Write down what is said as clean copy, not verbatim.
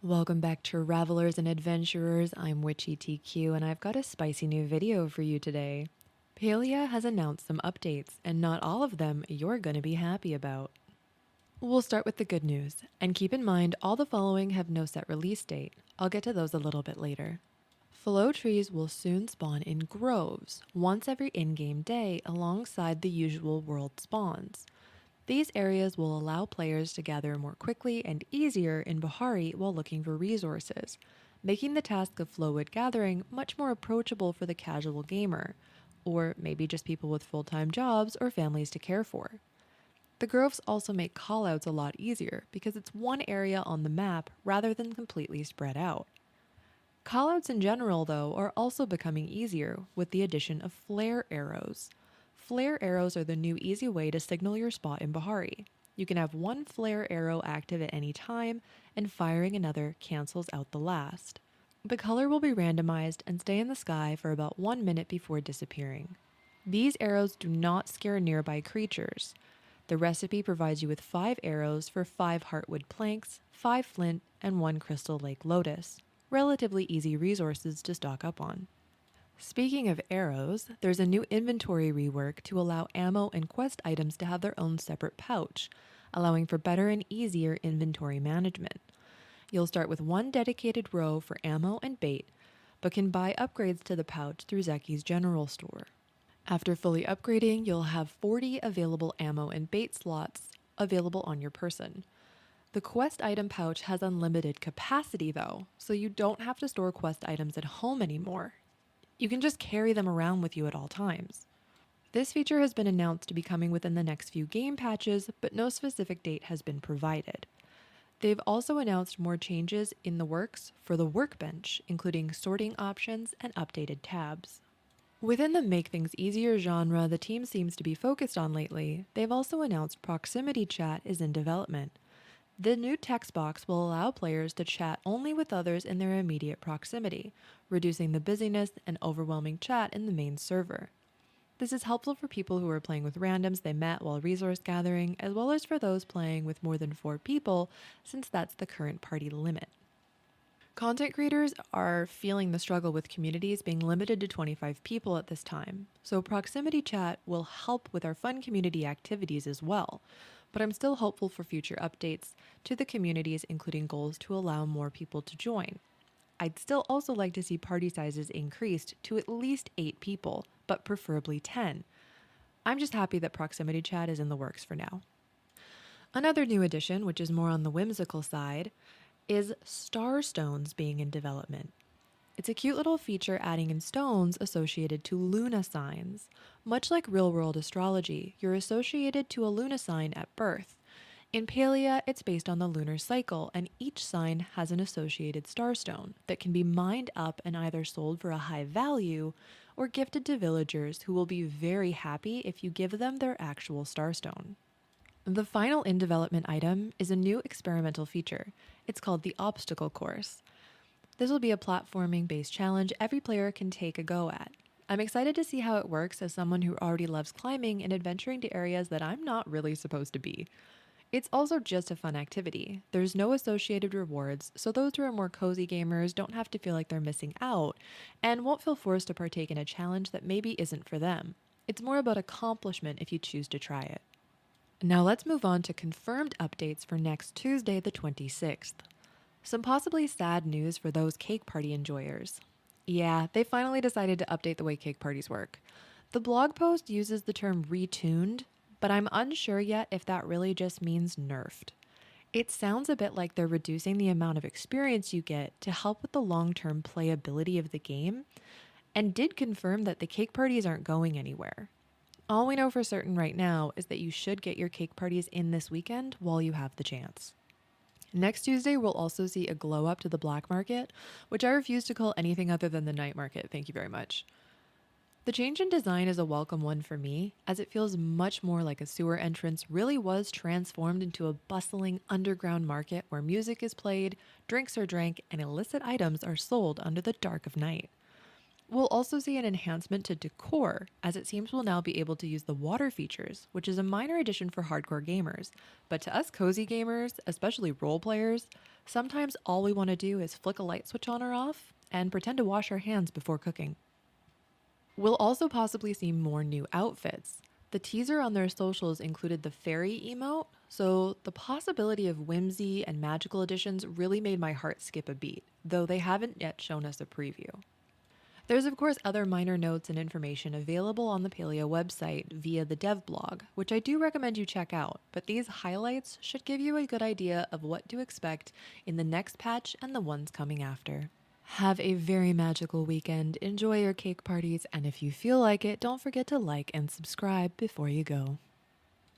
Welcome back to Travelers and Adventurers. I'm Witchy TQ and I've got a spicy new video for you today. Palia has announced some updates and not all of them you're going to be happy about. We'll start with the good news and keep in mind all the following have no set release date. I'll get to those a little bit later. Flow trees will soon spawn in groves once every in-game day alongside the usual world spawns. These areas will allow players to gather more quickly and easier in Bahari while looking for resources, making the task of flowwood gathering much more approachable for the casual gamer, or maybe just people with full-time jobs or families to care for. The groves also make callouts a lot easier because it's one area on the map rather than completely spread out. Callouts in general, though, are also becoming easier with the addition of flare arrows. Flare arrows are the new easy way to signal your spot in Bahari. You can have one flare arrow active at any time, and firing another cancels out the last. The color will be randomized and stay in the sky for about 1 minute before disappearing. These arrows do not scare nearby creatures. The recipe provides you with 5 arrows for 5 heartwood planks, 5 flint, and 1 crystal lake lotus. Relatively easy resources to stock up on. Speaking of arrows, there's a new inventory rework to allow ammo and quest items to have their own separate pouch, allowing for better and easier inventory management. You'll start with one dedicated row for ammo and bait, but can buy upgrades to the pouch through Zeki's general store. After fully upgrading, you'll have 40 available ammo and bait slots available on your person. The quest item pouch has unlimited capacity though, so you don't have to store quest items at home anymore. You can just carry them around with you at all times. This feature has been announced to be coming within the next few game patches, but no specific date has been provided. They've also announced more changes in the works for the workbench, including sorting options and updated tabs. Within the make things easier genre the team seems to be focused on lately, they've also announced proximity chat is in development. The new text box will allow players to chat only with others in their immediate proximity, reducing the busyness and overwhelming chat in the main server. This is helpful for people who are playing with randoms they met while resource gathering, as well as for those playing with more than 4 people, since that's the current party limit. Content creators are feeling the struggle with communities being limited to 25 people at this time, so proximity chat will help with our fun community activities as well. But I'm still hopeful for future updates to the communities, including goals to allow more people to join. I'd still also like to see party sizes increased to at least 8 people, but preferably 10. I'm just happy that proximity chat is in the works for now. Another new addition, which is more on the whimsical side, is star stones being in development. It's a cute little feature adding in stones associated to Luna signs. Much like real-world astrology, you're associated to a Luna sign at birth. In Palia, it's based on the lunar cycle, and each sign has an associated starstone that can be mined up and either sold for a high value or gifted to villagers who will be very happy if you give them their actual starstone. The final in development item is a new experimental feature. It's called the obstacle course. This will be a platforming-based challenge every player can take a go at. I'm excited to see how it works as someone who already loves climbing and adventuring to areas that I'm not really supposed to be. It's also just a fun activity. There's no associated rewards, so those who are more cozy gamers don't have to feel like they're missing out and won't feel forced to partake in a challenge that maybe isn't for them. It's more about accomplishment if you choose to try it. Now let's move on to confirmed updates for next Tuesday, the 26th. Some possibly sad news for those cake party enjoyers. Yeah, they finally decided to update the way cake parties work. The blog post uses the term retuned, but I'm unsure yet if that really just means nerfed. It sounds a bit like they're reducing the amount of experience you get to help with the long-term playability of the game, and did confirm that the cake parties aren't going anywhere. All we know for certain right now is that you should get your cake parties in this weekend while you have the chance. Next Tuesday, we'll also see a glow up to the black market, which I refuse to call anything other than the night market, thank you very much. The change in design is a welcome one for me, as it feels much more like a sewer entrance really was transformed into a bustling underground market where music is played, drinks are drank, and illicit items are sold under the dark of night. We'll also see an enhancement to decor, as it seems we'll now be able to use the water features, which is a minor addition for hardcore gamers. But to us cozy gamers, especially role players, sometimes all we want to do is flick a light switch on or off and pretend to wash our hands before cooking. We'll also possibly see more new outfits. The teaser on their socials included the fairy emote, so the possibility of whimsy and magical additions really made my heart skip a beat, though they haven't yet shown us a preview. There's, of course, other minor notes and information available on the Palia website via the dev blog, which I do recommend you check out, but these highlights should give you a good idea of what to expect in the next patch and the ones coming after. Have a very magical weekend, enjoy your cake parties, and if you feel like it, don't forget to like and subscribe before you go.